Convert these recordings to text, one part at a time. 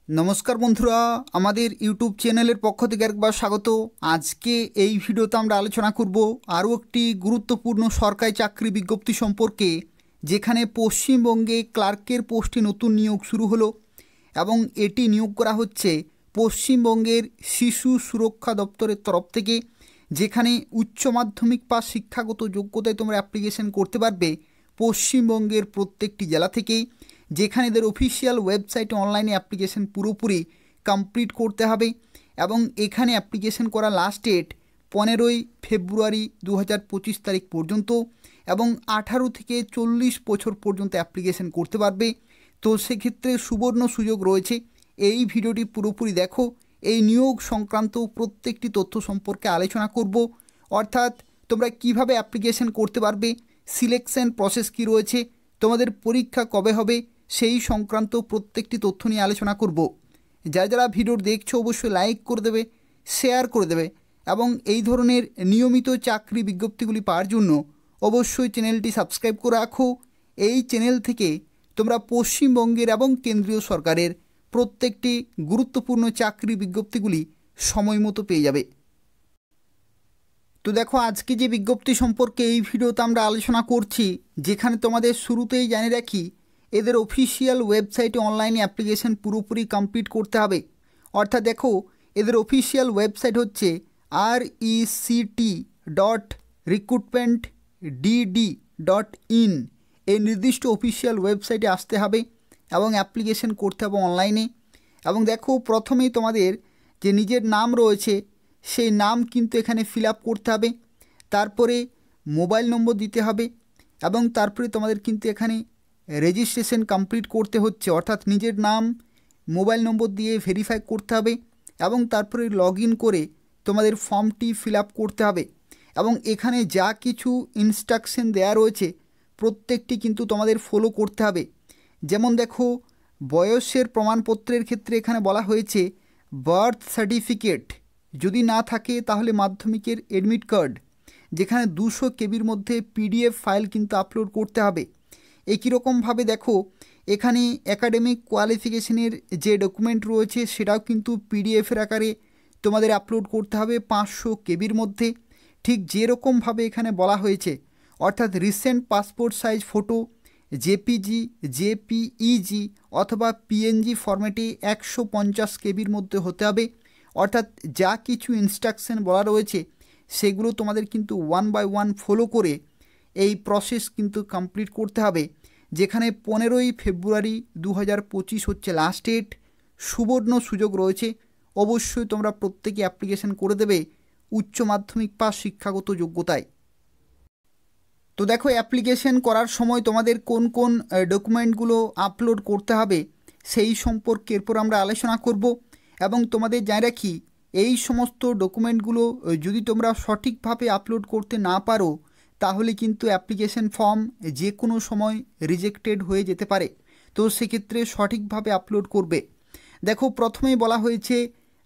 নমস্কার বন্ধুরা, আমাদের ইউটিউব চ্যানেলের পক্ষ থেকে একবার স্বাগত। আজকে এই ভিডিওতে আমরা আলোচনা করব আরও একটি গুরুত্বপূর্ণ সরকারি চাকরি বিজ্ঞপ্তি সম্পর্কে, যেখানে পশ্চিমবঙ্গে ক্লার্কের পোস্টে নতুন নিয়োগ শুরু হলো এবং এটি নিয়োগ করা হচ্ছে পশ্চিমবঙ্গের শিশু সুরক্ষা দপ্তরের তরফ থেকে, যেখানে উচ্চ মাধ্যমিক পাস শিক্ষাগত যোগ্যতায় তোমরা অ্যাপ্লিকেশন করতে পারবে পশ্চিমবঙ্গের প্রত্যেকটি জেলা থেকেই, যেখানে এদের অফিসিয়াল ওয়েবসাইটে অনলাইনে অ্যাপ্লিকেশন পুরোপুরি কমপ্লিট করতে হবে এবং এখানে অ্যাপ্লিকেশন করা লাস্ট ডেট 15ই ফেব্রুয়ারি 2025 তারিখ পর্যন্ত এবং 18 থেকে 40 বছর পর্যন্ত অ্যাপ্লিকেশন করতে পারবে। তো সেক্ষেত্রে সুবর্ণ সুযোগ রয়েছে। এই ভিডিওটি পুরোপুরি দেখো, এই নিয়োগ সংক্রান্ত প্রত্যেকটি তথ্য সম্পর্কে আলোচনা করব, অর্থাৎ তোমরা কিভাবে অ্যাপ্লিকেশন করতে পারবে, সিলেকশন প্রসেস কী রয়েছে, তোমাদের পরীক্ষা কবে হবে, সেই সংক্রান্ত প্রত্যেকটি তথ্য নিয়ে আলোচনা করব। যারা যারা ভিডিও দেখছো অবশ্যই লাইক করে দেবে, শেয়ার করে দেবে এবং এই ধরনের নিয়মিত চাকরি বিজ্ঞপ্তিগুলি পাওয়ার জন্য অবশ্যই চ্যানেলটি সাবস্ক্রাইব করে রাখো। এই চ্যানেল থেকে তোমরা পশ্চিমবঙ্গের এবং কেন্দ্রীয় সরকারের প্রত্যেকটি গুরুত্বপূর্ণ চাকরি বিজ্ঞপ্তিগুলি সময় মতো পেয়ে যাবে। তো দেখো, আজকে যে বিজ্ঞপ্তি সম্পর্কে এই ভিডিওতে আমরা আলোচনা করছি, যেখানে তোমাদের শুরুতেই জানিয়ে রাখি এদের অফিসিয়াল ওয়েবসাইটে অনলাইনে অ্যাপ্লিকেশন পুরোপুরি কমপ্লিট করতে হবে। অর্থাৎ দেখো, এদের অফিসিয়াল ওয়েবসাইট হচ্ছে rect.recruitment.dd.in। এই নির্দিষ্ট অফিসিয়াল ওয়েবসাইটে আসতে হবে এবং অ্যাপ্লিকেশন করতে হবে অনলাইনে। এবং দেখো, প্রথমেই তোমাদের যে নিজের নাম রয়েছে সেই নাম কিন্তু এখানে ফিল আপ করতে হবে, তারপরে মোবাইল নম্বর দিতে হবে এবং তারপরে তোমাদের কিন্তু এখানে রেজিস্ট্রেশন কমপ্লিট করতে হচ্ছে, অর্থাৎ নিজের নাম মোবাইল নম্বর দিয়ে ভেরিফাই করতে হবে এবং তারপরে লগ ইন করে তোমাদের ফর্মটি ফিল আপ করতে হবে। এবং এখানে যা কিছু ইনস্ট্রাকশন দেওয়া রয়েছে প্রত্যেকটি কিন্তু তোমাদের ফলো করতে হবে। যেমন দেখো, বয়সের প্রমাণপত্রের ক্ষেত্রে এখানে বলা হয়েছে বার্থ সার্টিফিকেট যদি না থাকে তাহলে মাধ্যমিকের অ্যাডমিট কার্ড, যেখানে 200 কেবির মধ্যে পিডিএফ ফাইল কিন্তু আপলোড করতে হবে। একই রকমভাবে দেখো, এখানে একাডেমিক কোয়ালিফিকেশনের যে ডকুমেন্ট রয়েছে সেটাও কিন্তু পিডিএফের আকারে তোমাদের আপলোড করতে হবে 500 কেবির মধ্যে। ঠিক যেরকমভাবে এখানে বলা হয়েছে, অর্থাৎ recent passport size photo JPG, JPEG অথবা পিএনজি ফরম্যাটে 150 কেবির মধ্যে হতে হবে। অর্থাৎ যা কিছু ইনস্ট্রাকশন বলা রয়েছে সেগুলো তোমাদের কিন্তু 1 বাই 1 ফলো করে এই প্রসেস কিন্তু কমপ্লিট করতে হবে, যেখানে 15ই ফেব্রুয়ারি 2025 হচ্ছে লাস্ট ডেট। সুবর্ণ সুযোগ রয়েছে, অবশ্যই তোমরা প্রত্যেকে অ্যাপ্লিকেশন করে দেবে উচ্চ মাধ্যমিক পাস শিক্ষাগত যোগ্যতায়। তো দেখো, অ্যাপ্লিকেশন করার সময় তোমাদের কোন কোন ডকুমেন্টগুলো আপলোড করতে হবে সেই সম্পর্কে এরপর আমরা আলোচনা করব। এবং তোমাদের জানিয়ে রাখি, এই সমস্ত ডকুমেন্টগুলো যদি তোমরা সঠিকভাবে আপলোড করতে না পারো তাহলে কিন্তু অ্যাপ্লিকেশন ফর্ম যে কোনো সময় রিজেক্টেড হয়ে যেতে পারে। তো সেক্ষেত্রে সঠিকভাবে আপলোড করবে। দেখো, প্রথমেই বলা হয়েছে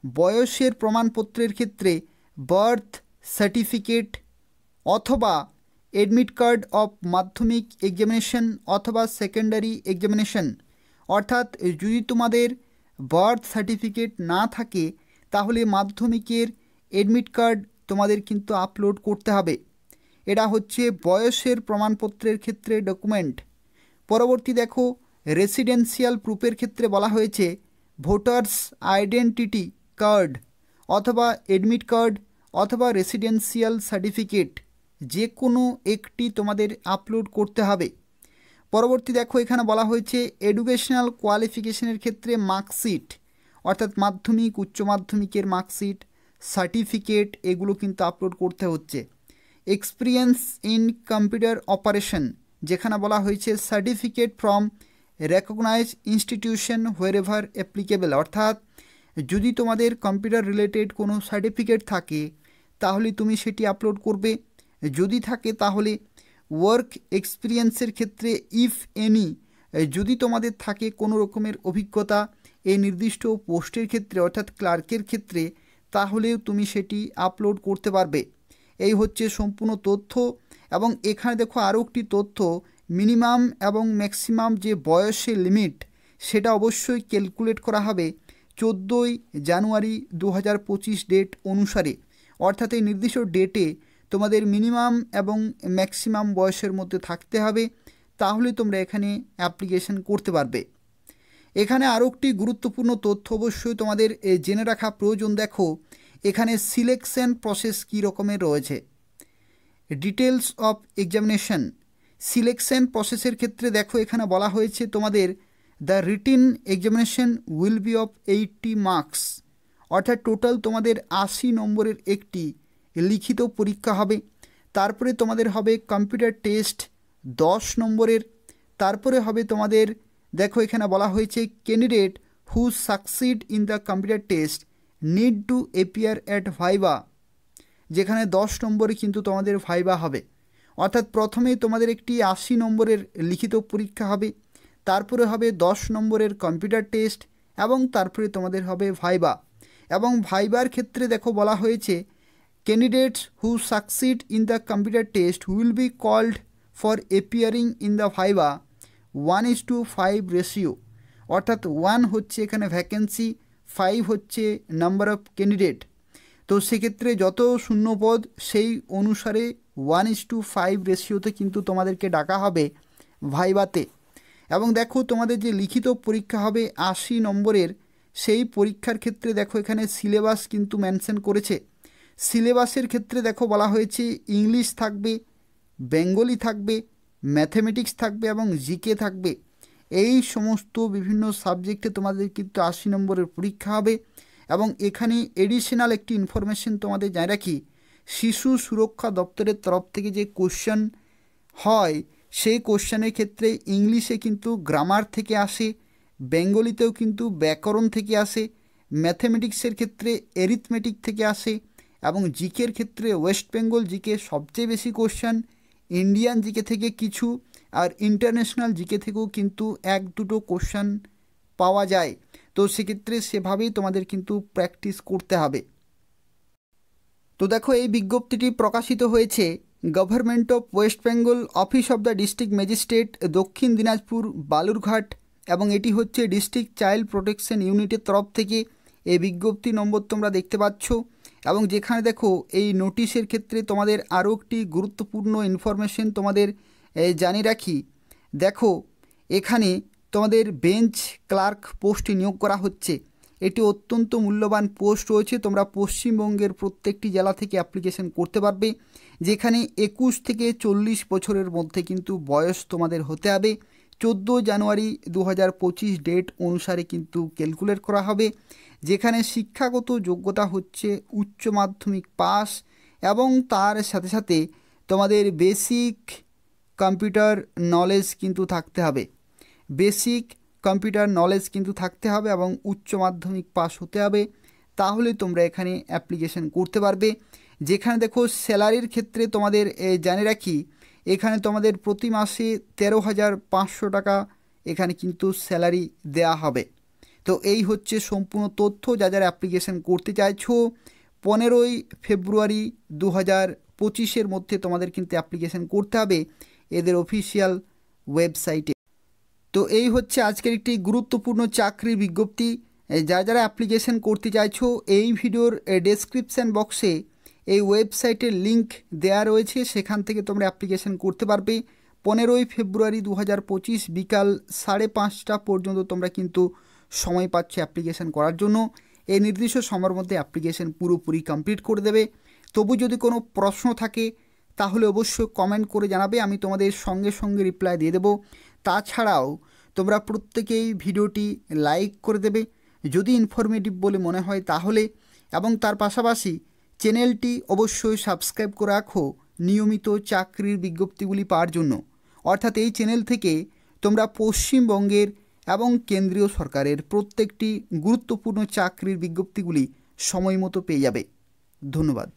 বয়সের প্রমাণপত্রের ক্ষেত্রে বার্থ সার্টিফিকেট অথবা অ্যাডমিট কার্ড অফ মাধ্যমিক এক্সামিনেশন অথবা সেকেন্ডারি এক্সামিনেশন। অর্থাৎ যদি তোমাদের বার্থ সার্টিফিকেট না থাকে তাহলে মাধ্যমিকের অ্যাডমিট কার্ড তোমাদের কিন্তু আপলোড করতে হবে। এটা হচ্ছে বয়সের প্রমাণপত্রের ক্ষেত্রে ডকুমেন্ট। পরবর্তী দেখো, রেসিডেন্সিয়াল প্রুফের ক্ষেত্রে বলা হয়েছে ভোটার্স আইডেন্টিটি কার্ড অথবা অ্যাডমিট কার্ড অথবা রেসিডেন্সিয়াল সার্টিফিকেট, যে কোনো একটি তোমাদের আপলোড করতে হবে। পরবর্তী দেখো, এখানে বলা হয়েছে এডুকেশনাল কোয়ালিফিকেশনের ক্ষেত্রে মার্কশিট, অর্থাৎ মাধ্যমিক উচ্চ মাধ্যমিকের মার্কশিট সার্টিফিকেট এগুলো কিন্তু আপলোড করতে হচ্ছে। এক্সপিরিয়েন্স ইন কম্পিউটার অপারেশন, যেখানে বলা হয়েছে certificate from recognise institution wherever applicable, অর্থাৎ যদি তোমাদের কম্পিউটার রিলেটেড কোনো সার্টিফিকেট থাকে তাহলে তুমি সেটি আপলোড করবে। যদি থাকে তাহলে ওয়ার্ক এক্সপিরিয়েন্সের ক্ষেত্রে ইফ এনি, যদি তোমাদের থাকে কোনো রকমের অভিজ্ঞতা এই নির্দিষ্ট পোস্টের ক্ষেত্রে অর্থাৎ ক্লার্কের ক্ষেত্রে, তাহলেও তুমি সেটি আপলোড করতে পারবে। এই হচ্ছে সম্পূর্ণ তথ্য। এবং এখানে দেখো আরও একটি তথ্য, মিনিমাম এবং ম্যাক্সিমাম যে বয়সের লিমিট সেটা অবশ্যই ক্যালকুলেট করা হবে 14ই জানুয়ারি 2025 ডেট অনুসারে, অর্থাৎ এই নির্দিষ্ট ডেটে তোমাদের মিনিমাম এবং ম্যাক্সিমাম বয়সের মধ্যে থাকতে হবে, তাহলে তোমরা এখানে অ্যাপ্লিকেশন করতে পারবে। এখানে আরও একটি গুরুত্বপূর্ণ তথ্য অবশ্যই তোমাদের জেনে রাখা প্রয়োজন। দেখো এখানে সিলেকশন প্রসেস কী রকমের রয়েছে। ডিটেলস অফ এক্সামিনেশন সিলেকশন প্রসেসের ক্ষেত্রে দেখো এখানে বলা হয়েছে তোমাদের the written examination will be of 80 marks, অর্থাৎ টোটাল তোমাদের 80 নম্বরের একটি লিখিত পরীক্ষা হবে। তারপরে তোমাদের হবে কম্পিউটার টেস্ট 10 নম্বরের। তারপরে হবে তোমাদের, দেখো এখানে বলা হয়েছে candidate who succeed in the computer test need to appear at viva, যেখানে 10 নম্বরে কিন্তু তোমাদের ভাইভা হবে। অর্থাৎ প্রথমেই তোমাদের একটি 80 নম্বরের লিখিত পরীক্ষা হবে, তারপরে হবে 10 নম্বরের কম্পিউটার টেস্ট এবং তারপরে তোমাদের হবে ভাইভা। এবং ভাইবার ক্ষেত্রে দেখো বলা হয়েছে candidates who succeed in the computer test will be called for appearing in the viva 1:5 ratio, অর্থাৎ 1 হচ্ছে এখানে ভ্যাকেন্সি, 5 হচ্ছে নাম্বার অফ ক্যান্ডিডেট। তো সেক্ষেত্রে যত শূন্যপদ সেই অনুসারে 1:5 রেশিওতে কিন্তু তোমাদেরকে ডাকা হবে ভাইভাতে। এবং দেখো তোমাদের যে লিখিত পরীক্ষা হবে 80 নম্বরের, সেই পরীক্ষার ক্ষেত্রে দেখো এখানে সিলেবাস কিন্তু মেনশন করেছে। সিলেবাসের ক্ষেত্রে দেখো বলা হয়েছে ইংলিশ থাকবে, বেঙ্গলি থাকবে, ম্যাথমেটিক্স থাকবে এবং জিকে থাকবে। এই সমস্ত বিভিন্ন সাবজেক্টে তোমাদের কিন্তু 80 নম্বরের পরীক্ষা হবে। এবং এখানে এডিশনাল একটি ইনফরমেশন তোমাদের জানিয়ে রাখি, শিশু সুরক্ষা দপ্তরের তরফ থেকে যে কোশ্চেন হয় সেই কোশ্চেনের ক্ষেত্রে ইংলিশে কিন্তু গ্রামার থেকে আসে, বেঙ্গলিতেও কিন্তু ব্যাকরণ থেকে আসে, ম্যাথমেটিক্সের ক্ষেত্রে অ্যারিথমেটিক থেকে আসে এবং জিকের ক্ষেত্রে ওয়েস্ট বেঙ্গল জিকে সবচেয়ে বেশি কোশ্চেন, ইন্ডিয়ান জিকে থেকে কিছু, আর ইন্টারন্যাশনাল জিকে থেকেও কিন্তু 1-2টো কোশ্চেন পাওয়া যায়। তো সেক্ষেত্রে সেভাবেই তোমাদের কিন্তু প্র্যাকটিস করতে হবে। তো দেখো এই বিজ্ঞপ্তিটি প্রকাশিত হয়েছে government of West Bengal, office of the district magistrate, দক্ষিণ দিনাজপুর, বালুরঘাট, এবং এটি হচ্ছে ডিস্ট্রিক্ট চাইল্ড প্রোটেকশন ইউনিটের তরফ থেকে। এই বিজ্ঞপ্তি নম্বর তোমরা দেখতে পাচ্ছ। এবং যেখানে দেখো এই নোটিশের ক্ষেত্রে তোমাদের আরও একটি গুরুত্বপূর্ণ ইনফরমেশন তোমাদের জানিয়ে রাখি। দেখো এখানে তোমাদের বেঞ্চ ক্লার্ক পোস্টে নিয়োগ করা হচ্ছে। এটি অত্যন্ত মূল্যবান পোস্ট রয়েছে। তোমরা পশ্চিমবঙ্গের প্রত্যেকটি জেলা থেকে অ্যাপ্লিকেশন করতে পারবে, যেখানে 21 থেকে 40 বছরের মধ্যে কিন্তু বয়স তোমাদের হতে হবে। 14 জানুয়ারি 2025 ডেট অনুসারে কিন্তু ক্যালকুলেট করা হবে, যেখানে শিক্ষাগত যোগ্যতা হচ্ছে উচ্চ মাধ্যমিক পাস এবং তার সাথে সাথে তোমাদের বেসিক কম্পিউটার নলেজ কিন্তু থাকতে হবে। বেসিক কম্পিউটার নলেজ কিন্তু থাকতে হবে এবং উচ্চ মাধ্যমিক পাস হতে হবে, তাহলে তোমরা এখানে অ্যাপ্লিকেশন করতে পারবে। যেখানে দেখো স্যালারির ক্ষেত্রে তোমাদের জানিয়ে রাখি, এখানে তোমাদের প্রতি মাসে 13,500 টাকা এখানে কিন্তু স্যালারি দেয়া হবে। তো এই হচ্ছে সম্পূর্ণ তথ্য। যারা অ্যাপ্লিকেশন করতে চাইছো 15ই ফেব্রুয়ারি 2025 মধ্যে তোমাদের কিন্তু অ্যাপ্লিকেশন করতে হবে এদের অফিসিয়াল ওয়েবসাইটে। তো এই হচ্ছে আজকের একটি গুরুত্বপূর্ণ চাকরির বিজ্ঞপ্তি। যারা অ্যাপ্লিকেশন করতে চাইছো এই ভিডিওর ডেসক্রিপশান বক্সে এই ওয়েবসাইটের লিঙ্ক দেয়া রয়েছে, সেখান থেকে তোমরা অ্যাপ্লিকেশন করতে পারবে। 15ই ফেব্রুয়ারি 2025 বিকাল 5:30 পর্যন্ত তোমরা কিন্তু সময় পাচ্ছ অ্যাপ্লিকেশন করার জন্য। এই নির্দিষ্ট সময়ের মধ্যে অ্যাপ্লিকেশন পুরোপুরি কমপ্লিট করে দেবে। তবু যদি কোনো প্রশ্ন থাকে তাহলে অবশ্যই কমেন্ট করে জানাবে, আমি তোমাদের সঙ্গে সঙ্গে রিপ্লাই দিয়ে দেবো। তাছাড়াও তোমরা প্রত্যেকেই ভিডিওটি লাইক করে দেবে যদি ইনফরমেটিভ বলে মনে হয় তাহলে, এবং তার পাশাপাশি চ্যানেলটি অবশ্যই সাবস্ক্রাইব করে রাখো নিয়মিত চাকরির বিজ্ঞপ্তিগুলি পাওয়ার জন্য। অর্থাৎ এই চ্যানেল থেকে তোমরা পশ্চিমবঙ্গের এবং কেন্দ্রীয় সরকারের প্রত্যেকটি গুরুত্বপূর্ণ চাকরির বিজ্ঞপ্তিগুলি সময় মতো পেয়ে যাবে। ধন্যবাদ।